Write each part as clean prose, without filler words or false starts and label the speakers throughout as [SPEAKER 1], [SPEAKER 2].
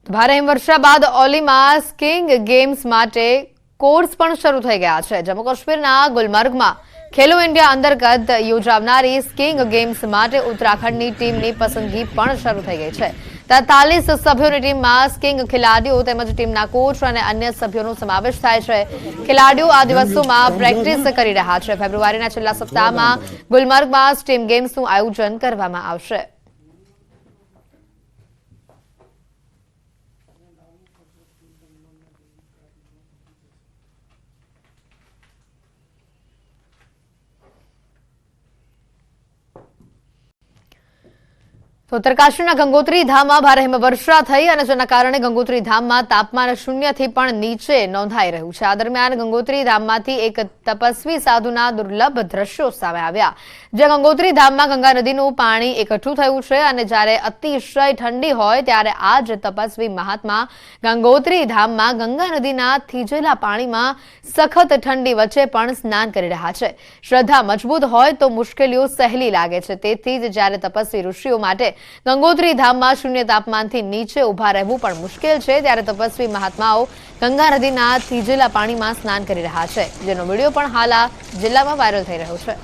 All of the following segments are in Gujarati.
[SPEAKER 1] ભારે હિમવર્ષા બાદ ઓલીમાં સ્કીઇંગ ગેમ્સ માટે કોર્સ પણ શરૂ થઈ ગયા છે। જમ્મુ કાશ્મીરના ગુલમર્ગમાં ખેલો ઇન્ડિયા અંતર્ગત યોજાનારી સ્કીઇંગ ગેમ્સ માટે ઉત્તરાખંડની ટીમની પસંદગી પણ શરૂ થઈ ગઈ છે। 43 સભ્યોની ટીમમાં સ્કીઇંગ ખેલાડીઓ તેમજ ટીમના કોચ અને અન્ય સભ્યોનો સમાવેશ થાય છે। ખેલાડીઓ આ દિવસોમાં પ્રેક્ટિસ કરી રહ્યા છે। ફેબ્રુઆરીના છેલ્લા સપ્તાહમાં ગુલમર્ગમાં સ્ટીમ ગેમ્સનું આયોજન કરવામાં આવશે। ઉત્તરકાશીના ગંગોત્રી ધામમાં ભારે હિમવર્ષા થઈ અને જેના કારણે ગંગોત્રી ધામમાં તાપમાન 0થી પણ નીચે નોંધાઈ રહ્યું છે। આ દરમિયાન ગંગોત્રી ધામમાંથી એક તપસ્વી સાધુના દુર્લભ દ્રશ્યો સામે આવ્યા, જે ગંગોત્રી ધામમાં ગંગા નદીનું પાણી એકઠું થયું છે અને જ્યારે અતિશય ઠંડી હોય ત્યારે આ જ તપસ્વી મહાત્મા ગંગોત્રી ધામમાં ગંગા નદીના થીજેલા પાણીમાં સખત ઠંડી વચ્ચે પણ સ્નાન કરી રહ્યા છે। શ્રદ્ધા મજબૂત હોય તો મુશ્કેલીઓ સહેલી લાગે છે, તેથી જ જ્યારે તપસ્વી ઋષિઓ માટે ગંગોત્રી ધામમાં 0 તાપમાનથી નીચે ઉભા રહેવું પણ મુશ્કેલ છે, ત્યારે તપસ્વી મહાત્માઓ ગંગા નદીના થીજેલા પાણીમાં સ્નાન કરી રહ્યા છે, જેનો વિડીયો પણ હાલ આ જિલ્લામાં વાયરલ થઈ રહ્યો છે।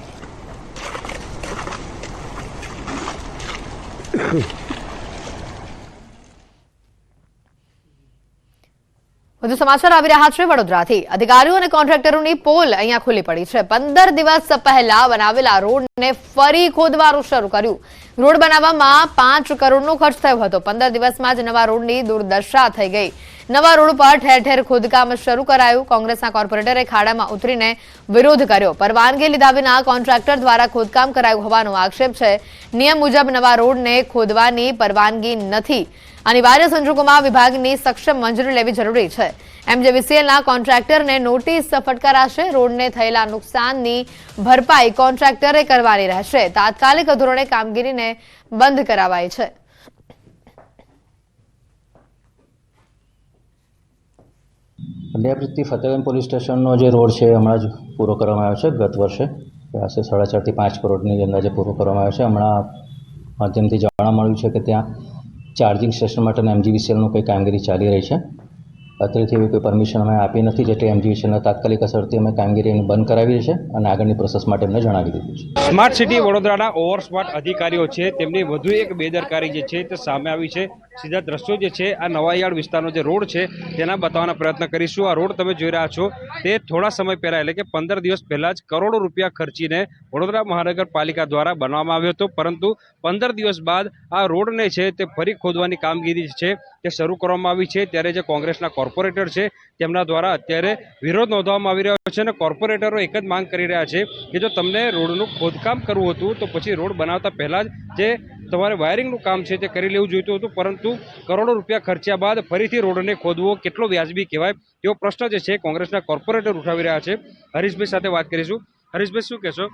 [SPEAKER 1] વધુ સમાચાર આવી રહ્યા છે વડોદરાથી। અધિકારીઓ અને કોન્ટ્રાક્ટરોની પોલ અહીંયા ખુલ્લી પડી છે। 15 દિવસ પહેલા બનાવેલા રોડને ફરી ખોદવાનું શરૂ કર્યું। રોડ બનાવવામાં 5 કરોડનો ખર્ચ થયો હતો। 15 દિવસમાં જ નવા રોડની દુર્દશા થઈ ગઈ। નવા રોડ પર ઠેર ઠેર ખોદકામ શરૂ કરાયું। કોંગ્રેસના કોર્પોરેટરે ખાડામાં ઉતરીને વિરોધ કર્યો। પરવાનગી લીધા વિના કોન્ટ્રાક્ટર દ્વારા ખોદકામ કરાયું હોવાનો આક્ષેપ છે। નિયમ મુજબ નવા રોડને ખોદવાની પરવાનગી નથી। અનિવાર્ય સંજોગોમાં વિભાગની સક્ષમ મંજૂરી લેવી જરૂરી છે। એમજેવીસીએલના કોન્ટ્રાક્ટરને નોટિસ ફટકારાશે। રોડને થયેલા નુકસાનની ભરપાઈ કોન્ટ્રાક્ટરે કરવાની રહેશે। તાત્કાલિક ધોરણે કામગીરીને બંધ કરાવાઈ છે।
[SPEAKER 2] પંડ્યાપીરથી ફતેગંજ પોલીસ સ્ટેશનનો જે રોડ છે હમણાં જ પૂરો કરવામાં આવ્યો છે। ગત વર્ષે આશરે 4.5 થી 5 કરોડની અંદાજે પૂરો કરવામાં આવ્યો છે। હમણાં માધ્યમથી જાણવા મળ્યું છે કે ત્યાં ચાર્જિંગ સ્ટેશન માટેના એમજીવીસીએલનું કંઈ કામગીરી ચાલી રહી છે। અત્યારથી એવી કોઈ પરમિશન અમે આપી નથી, જેથી એમજીવીસીએલના તાત્કાલિક અસરથી અમે કામગીરીને બંધ કરાવી છે અને આગળની પ્રોસેસ માટે એમને જણાવી દીધું છે।
[SPEAKER 3] સ્માર્ટ સિટી વડોદરાના ઓવર સ્માર્ટ અધિકારીઓ છે તેમની વધુ એક બેદરકારી જે છે તે સામે આવી છે। સીધા દ્રશ્યો જે છે આ નવાયાર્ડ વિસ્તારનો જે રોડ છે તેના બતાવવાના પ્રયત્ન કરીશું। આ રોડ તમે જોઈ રહ્યા છો તે થોડા સમય પહેલા એટલે કે 15 દિવસ પહેલા જ કરોડો રૂપિયા ખર્ચીને વડોદરા મહાનગરપાલિકા દ્વારા બનાવવામાં આવ્યો હતો, પરંતુ 15 દિવસ બાદ આ રોડને છે તે ફરી ખોદવાની કામગીરી છે તે શરૂ કરવામાં આવી છે। ત્યારે જે કોંગ્રેસના કોર્પોરેટર છે તેમના દ્વારા અત્યારે વિરોધ નોંધવામાં આવી રહ્યો છે અને કોર્પોરેટરો એક જ માંગ કરી રહ્યા છે કે જો તમને રોડનું ખોદકામ કરવું હતું તો પછી રોડ બનાવતા પહેલા જ જે તમારે વાયરિંગનું કામ છે તે કરી લેવું જોઈતું હતું, પરંતુ કરોડો રૂપિયા ખર્ચ્યા બાદ ફરીથી રોડને ખોદવો કેટલો વ્યાજબી કહેવાય તેવો પ્રશ્ન જે છે કોંગ્રેસના કોર્પોરેટર ઉઠાવી રહ્યા છે। હરીશભાઈ સાથે વાત કરીશું। હરીશભાઈ, શું કહેશો?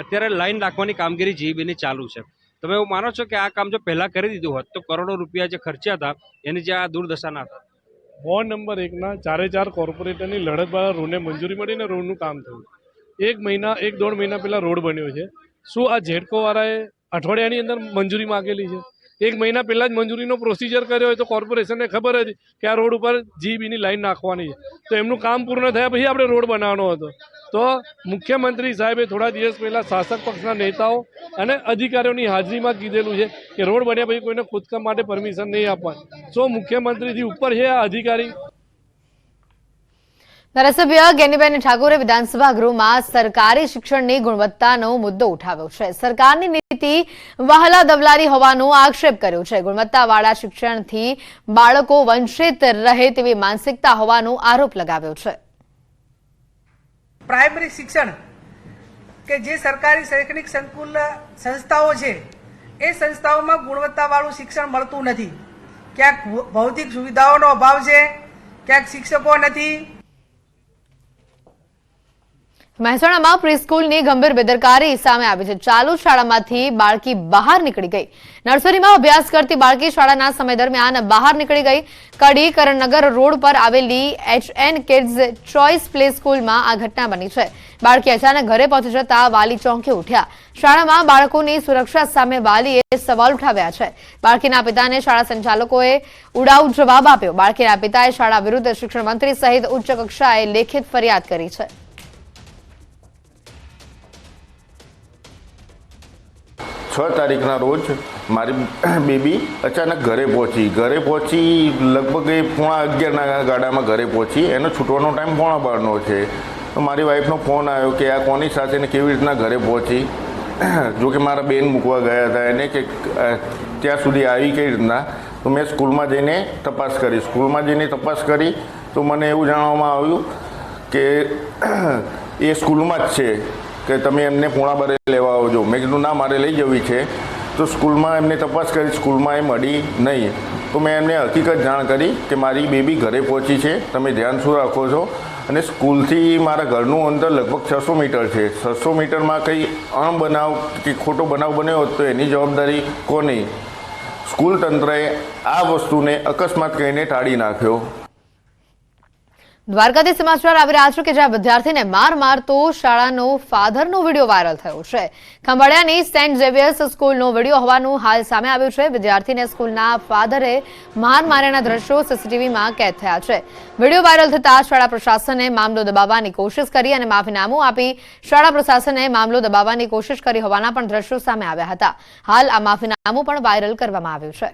[SPEAKER 3] અત્યારે લાઈન નાખવાની કામગીરી જીઈબીની ચાલુ છે, તમે એવું માનો છો કે આ કામ જો પહેલા કરી દીધું હોત તો કરોડો રૂપિયા જે ખર્ચ્યા હતા એની જે આ દુર્દશા ના હતા?
[SPEAKER 4] વોર્ડ નંબર 1ના 4 કોર્પોરેટરની લડત બાદ રોડને મંજૂરી મળીને રોડનું કામ થયું। 1.5 મહિના પહેલા રોડ બન્યો છે। શું આ ઝેડકો વાળાએ અઠવાડિયાની અંદર મંજૂરી માંગેલી છે? 1 મહિના પહેલા જ મંજૂરીનો પ્રોસિજર કર્યો હોય તો કોર્પોરેશનને ખબર હતી કે આ રોડ ઉપર જીઈબીની લાઈન નાખવાની છે, તો એમનું કામ પૂર્ણ થયા પછી આપણે રોડ બનાવવાનો હતો। તો મુખ્યમંત્રી સાહેબે થોડા દિવસ પહેલા શાસક પક્ષના નેતાઓ અને અધિકારીઓની હાજરીમાં કીધેલું છે કે રોડ બન્યા પછી કોઈને ખોદકામ માટે પરમિશન નહીં આપવાની। તો મુખ્યમંત્રીથી ઉપર છે આ અધિકારી।
[SPEAKER 1] ધારાસભ્ય જ્ઞાનીબેન ઠાકોરે વિધાનસભા ગૃહમાં સરકારી શિક્ષણની ગુણવત્તાનો મુદ્દો ઉઠાવ્યો છે। સરકારની નીતિ વહાલા દવલારી હોવાનો આક્ષેપ કર્યો છે। ગુણવત્તાવાળા શિક્ષણથી બાળકો વંચિત રહે તેવી માનસિકતા હોવાનો આરોપ લગાવ્યો છે।
[SPEAKER 5] પ્રાઇમરી શિક્ષણ કે જે સરકારી શૈક્ષણિક સંસ્થાઓ છે એ સંસ્થાઓમાં ગુણવત્તાવાળું શિક્ષણ મળતું નથી। ક્યાંક ભૌતિક સુવિધાઓનો અભાવ છે, ક્યાંક શિક્ષકો નથી।
[SPEAKER 1] મહેસાણામાં પ્રીસ્કૂલની ગંભીર બેદરકારી સામે આવી છે. ચાલુ શાળામાંથી બાળકી બહાર નીકળી ગઈ. નર્સરીમાં અભ્યાસ કરતી બાળકી શાળાના સમય દરમિયાન બહાર નીકળી ગઈ. કડી કરણનગર રોડ પર આવેલી HN કિડ્સ ચોઇસ પ્લે સ્કૂલમાં આ ઘટના બની છે. બાળકી અચાનક ઘરે પહોંચી જતા વાલી ચોંકી ઉઠ્યા. શાળામાં બાળકોની સુરક્ષા સામે વાલીએ સવાલ ઉઠાવ્યા છે. બાળકીના પિતાને શાળા સંચાલકોએ ઉડાઉ જવાબ આપ્યો. બાળકીના પિતાએ શાળા વિરુદ્ધ શિક્ષણ મંત્રી સહિત ઉચ્ચ કક્ષાએ લેખિત ફરિયાદ કરી છે.
[SPEAKER 6] 6 તારીખના રોજ મારી બેબી અચાનક ઘરે પહોંચી લગભગ એ 11:15ના ગાડામાં ઘરે પહોંચી. એનો છૂટવાનો ટાઈમ 11:15નો છે. તો મારી વાઈફનો ફોન આવ્યો કે આ કોની સાથે ને કેવી રીતના ઘરે પહોંચી. જો કે મારા બેન મૂકવા ગયા હતા એને કે ત્યાં સુધી આવી કઈ રીતના. તો મેં સ્કૂલમાં જઈને તપાસ કરી તો મને એવું જાણવામાં આવ્યું કે એ સ્કૂલમાં જ છે કે તમે એમને 11:15 લેવા આવજો. મેં કીધું ના, મારે લઈ જવી છે. તો સ્કૂલમાં એમને તપાસ કરી, સ્કૂલમાં એ મળી નહીં. તો મેં એમને હકીકત જાણ કરી કે મારી બેબી ઘરે પહોંચી છે, તમે ધ્યાન શું રાખો છો. અને સ્કૂલથી મારા ઘરનું અંતર લગભગ 600 મીટર છે. 600 મીટરમાં કંઈ અણબનાવ કે ખોટો બનાવ બન્યો હોત તો એની જવાબદારી કોની? સ્કૂલ તંત્રએ આ વસ્તુને અકસ્માત કહીને ટાળી નાખ્યો.
[SPEAKER 1] દ્વારકાથી સમાચાર આવી રહ્યા છે કે જ્યાં વિદ્યાર્થીને માર મારતો શાળાનો ફાધરનો વિડીયો વાયરલ થયો છે. ખંભાળિયાની સેન્ટ ઝેવિયર્સ સ્કૂલનો વિડીયો હોવાનું હાલ સામે આવ્યું છે. વિદ્યાર્થીને સ્કૂલના ફાધરે માર માર્યાના દ્રશ્યો સીસીટીવીમાં કેદ થયા છે. વિડીયો વાયરલ થતા શાળા પ્રશાસને મામલો દબાવવાની કોશિશ કરી અને માફીનામું આપી શાળા પ્રશાસને મામલો દબાવવાની કોશિશ કરી હોવાના પણ દ્રશ્યો સામે આવ્યા હતા. હાલ આ માફીનામું પણ વાયરલ કરવામાં આવ્યું છે.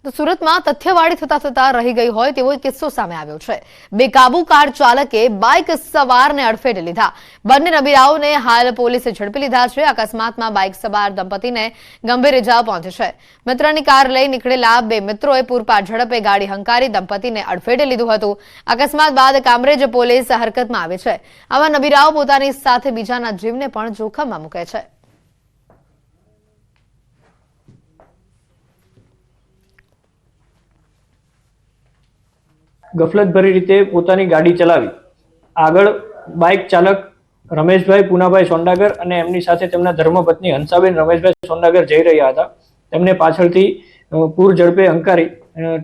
[SPEAKER 1] તો સુરતમાં તથ્યવાડી થતા રહી ગઈ હોય તેવો એક કિસ્સો સામે આવ્યો છે. બેકાબુ કાર ચાલકે બાઇક સવારને અડફેટે લીધા. બંને નબીરાઓને હાલ પોલીસે ઝડપી લીધા છે. અકસ્માતમાં બાઇક સવાર દંપતીને ગંભીર ઇજાઓ પહોંચી છે. મિત્રની કાર લઈ નીકળેલા બે મિત્રોએ પૂરપાટ ઝડપે ગાડી હંકારી દંપતીને અડફેટે લીધું હતું. અકસ્માત બાદ કામરેજ પોલીસ હરકતમાં આવી છે. આવા નબીરાઓ પોતાની સાથે બીજાના જીવને પણ જોખમમાં મૂકે છે.
[SPEAKER 7] ગફલતભરી રીતે પોતાની ગાડી ચલાવી આગળ બાઇક ચાલક રમેશભાઈ પૂનાભાઈ સોંડાગર અને એમની સાથે તેમના ધર્મપત્ની હંસાબેન રમેશભાઈ સોંડાગર જઈ રહ્યા હતા. તેમને પાછળથી પૂર ઝડપે હંકારી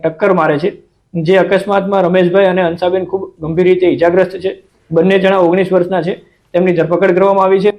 [SPEAKER 7] ટક્કર મારે છે. જે અકસ્માતમાં રમેશભાઈ અને હંસાબેન ખૂબ ગંભીર રીતે ઇજાગ્રસ્ત છે. બંને જણા 19 વર્ષના છે. તેમની ધરપકડ કરવામાં આવી છે.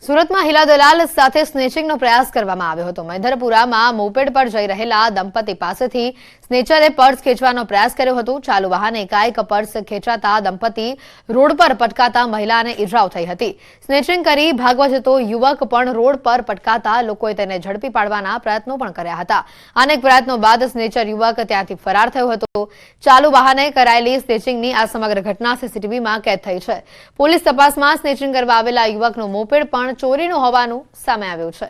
[SPEAKER 1] સુરતમાં હીલા દલાલ સાથે સ્નેચિંગનો પ્રયાસ કરવામાં આવ્યો હતો. મહેધરપુરામાં મોપેડ પર જઈ રહેલા દંપતી પાસેથી સ્નેચરે પર્સ ખેંચવાનો પ્રયાસ કર્યો હતો. ચાલુ વાહને એકાએક પર્સ ખેંચાતા દંપતી રોડ પર પટકાતા મહિલાને ઈજાઓ થઈ હતી. સ્નેચિંગ કરી ભાગવા જતો યુવક પણ રોડ પર પટકાતા લોકોએ તેને ઝડપી પાડવાના પ્રયત્નો પણ કર્યા હતા. અનેક પ્રયત્નો બાદ સ્નેચર યુવક ત્યાંથી ફરાર થયો હતો. ચાલુ વાહને કરાયેલી સ્નેચિંગની આ સમગ્ર ઘટના સીસીટીવીમાં કેદ થઈ છે. પોલીસ તપાસમાં સ્નેચિંગ કરવા આવેલા યુવકનું મોપેડ પણ ચોરીનું હોવાનું સામે આવ્યું છે.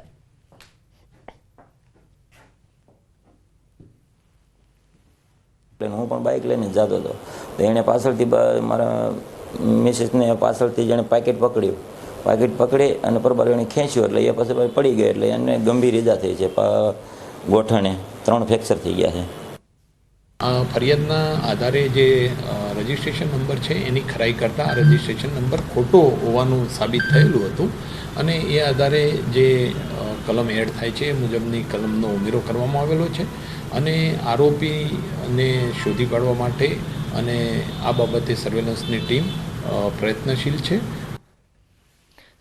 [SPEAKER 8] હું પણ બાઇક લઈને જતો હતો તો એણે પાછળથી મારા મિસિસને પાછળથી જેણે પાકેટ પકડી અને બરાબર એણે ખેંચ્યું એટલે એ પછી પડી ગયો એટલે એને ગંભીર ઈજા થઈ છે. ગોઠણે 3 ફ્રેક્ચર થઈ ગયા છે.
[SPEAKER 9] ફરિયાદના આધારે જે રજિસ્ટ્રેશન નંબર છે એની ખરાઈ કરતાં આ રજિસ્ટ્રેશન નંબર ખોટો હોવાનું સાબિત થયેલું હતું અને એ આધારે જે કલમ એડ થાય છે એ મુજબની કલમનો ઉમેરો કરવામાં આવેલો છે અને આરોપીને શોધી કાઢવા માટે અને આ બાબતે સર્વેલન્સની ટીમ પ્રયત્નશીલ છે.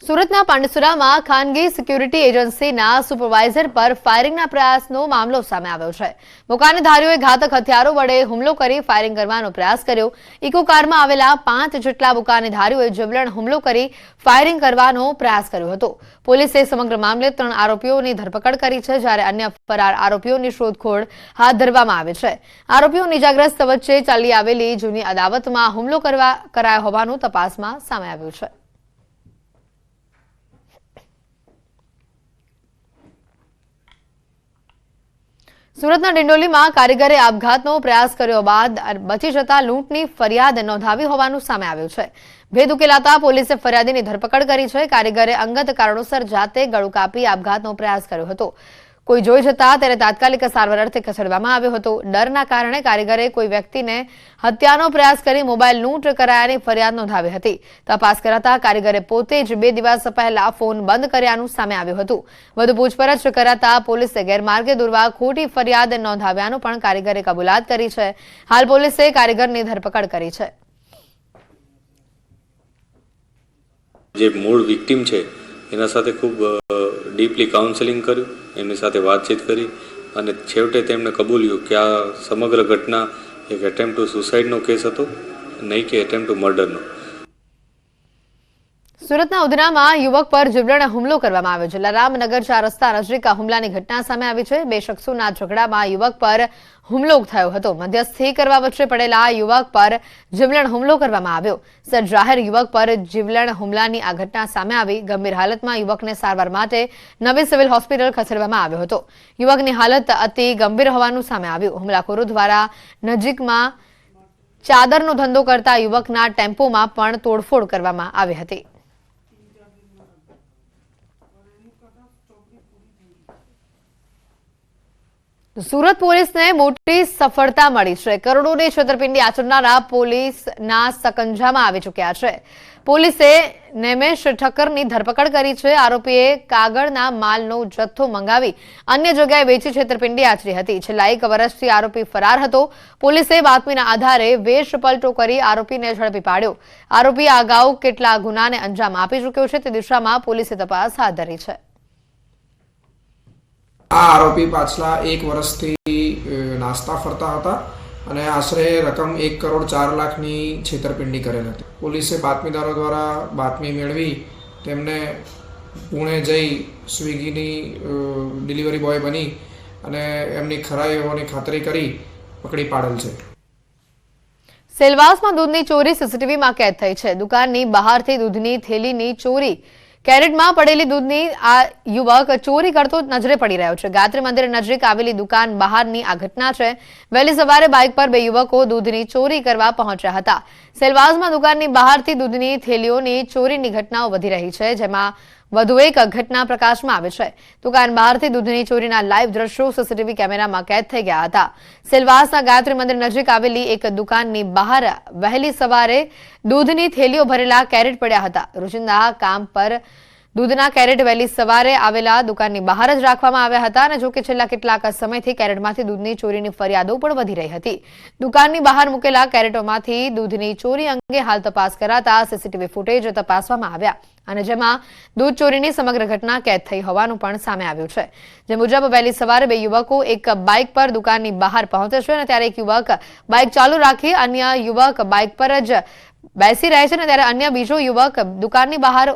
[SPEAKER 1] સુરતના પાંડેસરામાં ખાનગી સિક્યુરિટી એજન્સીના સુપરવાઇઝર પર ફાયરિંગના પ્રયાસનો મામલો સામે આવ્યો છે. બુકાનીધારીઓએ ઘાતક હથિયારો વડે હુમલો કરી ફાયરિંગ કરવાનો પ્રયાસ કર્યો. ઇકો કારમાં આવેલા 5 જેટલા બુકાનીધારીઓએ જીવલેણ હુમલો કરી ફાયરિંગ કરવાનો પ્રયાસ કર્યો હતો. પોલીસે સમગ્ર મામલે 3 આરોપીઓની ધરપકડ કરી છે, જ્યારે અન્ય ફરાર આરોપીઓની શોધખોળ હાથ ધરવામાં આવી છે. આરોપીઓ ઇજાગ્રસ્ત વચ્ચે ચાલી આવેલી જૂની અદાવતમાં હુમલો કરાયો હોવાનું તપાસમાં સામે આવ્યું છે. સુરતના ડિંડોલીમાં કારીગરે આપઘાતનો પ્રયાસ કર્યો બાદ બચી જતા લૂંટની ફરિયાદ નોંધાવી હોવાનું સામે આવ્યું છે. ભેદ ઉકેલાતા પોલીસે ફરિયાદીની ધરપકડ કરી છે. કારીગરે અંગત કારણોસર જાતે ગળું કાપી આપઘાતનો પ્રયાસ કર્યો હતો. કોઈ જોઈ જતા તેને તાત્કાલિક સારવાર અર્થે ખસેડવામાં આવ્યો હતો. ડરના કારણે કારીગરે કોઈ વ્યક્તિને હત્યાનો પ્રયાસ કરી મોબાઈલ લૂંટ કરાયાની ફરિયાદ નોંધાવી હતી. તપાસ કરાતા કારીગરે પોતે જ 2 દિવસ પહેલા ફોન બંધ કર્યાનું સામે આવ્યું હતું. વધુ પૂછપરછ કરાતા પોલીસે ગેરમાર્ગે દોરવા ખોટી ફરિયાદ નોંધાવ્યાનું પણ કારીગરે કબૂલાત કરી છે. હાલ પોલીસે કારીગરની ધરપકડ કરી છે.
[SPEAKER 10] જે મૂળ વિક્ટિમ છે એના સાથે ખૂબ ડીપલી કાઉન્સેલિંગ કર્યું, એમની સાથે વાતચીત કરી અને છેવટે તેમણે કબૂલ્યું કે આ સમગ્ર ઘટના એક એટેમ્પ ટુ સુસાઇડનો કેસ હતો, નહીં કે એટેમ્પ ટુ મર્ડરનો.
[SPEAKER 1] સુરતના ઉધનામાં યુવક પર જીવલેણ હુમલો કરવામાં આવ્યો. જલારામનગર 4 રસ્તા નજીક હુમલાની ઘટના સામે આવી છે. 2 શખ્સોના ઝઘડામાં યુવક પર હુમલો થયો હતો. મધ્યસ્થી કરવા વચ્ચે પડેલા યુવક પર જીવલેણ હુમલો કરવામાં આવ્યો. જાહેર યુવક પર જીવલેણ હુમલાની આ ઘટના સામે આવી. ગંભીર હાલતમાં યુવકને સારવાર માટે નવી સિવિલ હોસ્પિટલ ખસેડવામાં આવ્યો હતો. યુવકની હાલત અતિ ગંભીર હોવાનું સામે આવ્યું. હુમલાખોરો દ્વારા નજીકમાં ચાદરનો ધંધો કરતા યુવકના ટેમ્પોમાં પણ તોડફોડ કરવામાં આવી હતી. સુરત પોલીસને મોટી સફળતા મળી છે. કરોડોની છેતરપિંડી આચરનારા પોલીસના સકંજામાં આવી ચૂક્યા છે. પોલીસે નેમેશ ઠક્કરની ધરપકડ કરી છે. આરોપીએ કાગળના માલનો જથ્થો મંગાવી અન્ય જગ્યાએ વેચી છેતરપિંડી આચરી હતી. છેલ્લા 1 વર્ષથી આરોપી ફરાર હતો. પોલીસે બાતમીના આધારે વેશ પલટો કરી આરોપીને ઝડપી પાડ્યો. આરોપી અગાઉ કેટલા ગુનાને અંજામ આપી ચૂક્યો છે તે દિશામાં પોલીસે તપાસ હાથ ધરી છે.
[SPEAKER 11] આ આરોપી પાછલા 1 વર્ષથી નાસ્તા ફરતા હતા અને આશરે રકમ 1 કરોડ 4 લાખની છેતરપિંડી કરેલ હતી. પોલીસે બાતમીદારો દ્વારા બાતમી મેળવી તેમને પુણે જઈ સ્વિગીની ડિલિવરી બોય બની અને એમની ખરાઈ હોવાની ખાતરી કરી પકડી પાડેલ છે.
[SPEAKER 1] સેલવાસમાં દૂધની ચોરી સીસીટીવીમાં કેદ થઈ છે. દુકાનની બહારથી દૂધની થેલીની ચોરી, કેરેટમાં પડેલી દૂધની આ યુવક ચોરી કરતો નજરે પડી રહ્યો છે. ગાયત્રી મંદિર નજીક આવેલી દુકાન બહારની આ ઘટના છે. વહેલી સવારે બાઇક પર 2 યુવકો દૂધની ચોરી કરવા પહોંચ્યા હતા. સેલવાસમાં દુકાનની બહારથી દૂધની થેલીઓની ચોરીની ઘટનાઓ વધી રહી છે, જેમાં વધુ એક ઘટના પ્રકાશમાં આવે છે. દુકાન બહારથી દૂધની ચોરીના લાઈવ દ્રશ્યો સીસીટીવી કેમેરામાં કેદ થઈ ગયા હતા. સેલવાસના ગાયત્રી મંદિર નજીક આવેલી એક દુકાનની બહાર વહેલી સવારે દૂધની થેલીઓ ભરેલા કેરેટ પડ્યા હતા. રોજિંદા કામ પર દૂધના કેરેટ વહેલી સવારે આવેલા દુકાનની બહાર જ રાખવામાં આવ્યા હતા અને જોકે છેલ્લા કેટલાક સમયથી કેરેટમાંથી દૂધની ચોરીની ફરિયાદો પણ વધી રહી હતી. દુકાનની બહાર મૂકેલા કેરેટોમાંથી દૂધની ચોરી અંગે હાલ તપાસ કરાતા સીસીટીવી ફૂટેજ તપાસવામાં આવ્યા અને જેમાં દૂધ ચોરીની સમગ્ર ઘટના કેદ થઈ હોવાનું પણ સામે આવ્યું છે. જે મુજબ વહેલી સવારે 2 યુવકો એક બાઇક પર દુકાનની બહાર પહોંચે છે અને ત્યારે એક યુવક બાઇક ચાલુ રાખી અન્ય યુવક બાઇક પર જ બેસી રહે છે અને ત્યારે અન્ય બીજો યુવક દુકાનની બહાર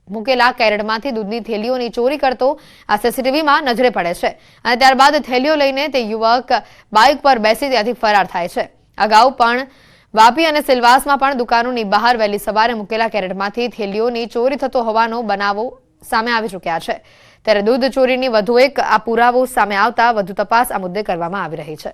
[SPEAKER 1] મૂકેલા કેરેટમાંથી દૂધની થેલીઓની ચોરી કરતો આ સીસીટીવીમાં નજરે પડે છે અને ત્યારબાદ થેલીઓ લઈને તે યુવક બાઇક પર બેસી ત્યાંથી ફરાર થાય છે. અગાઉ પણ વાપી અને સિલવાસમાં પણ દુકાનોની બહાર વહેલી સવારે મૂકેલા કેરેટમાંથી થેલીઓની ચોરી થતો હોવાનો બનાવો સામે આવી ચૂક્યા છે. ત્યારે દૂધ ચોરીની વધુ એક આ પુરાવો સામે આવતા વધુ તપાસ આ મુદ્દે કરવામાં આવી રહી છે.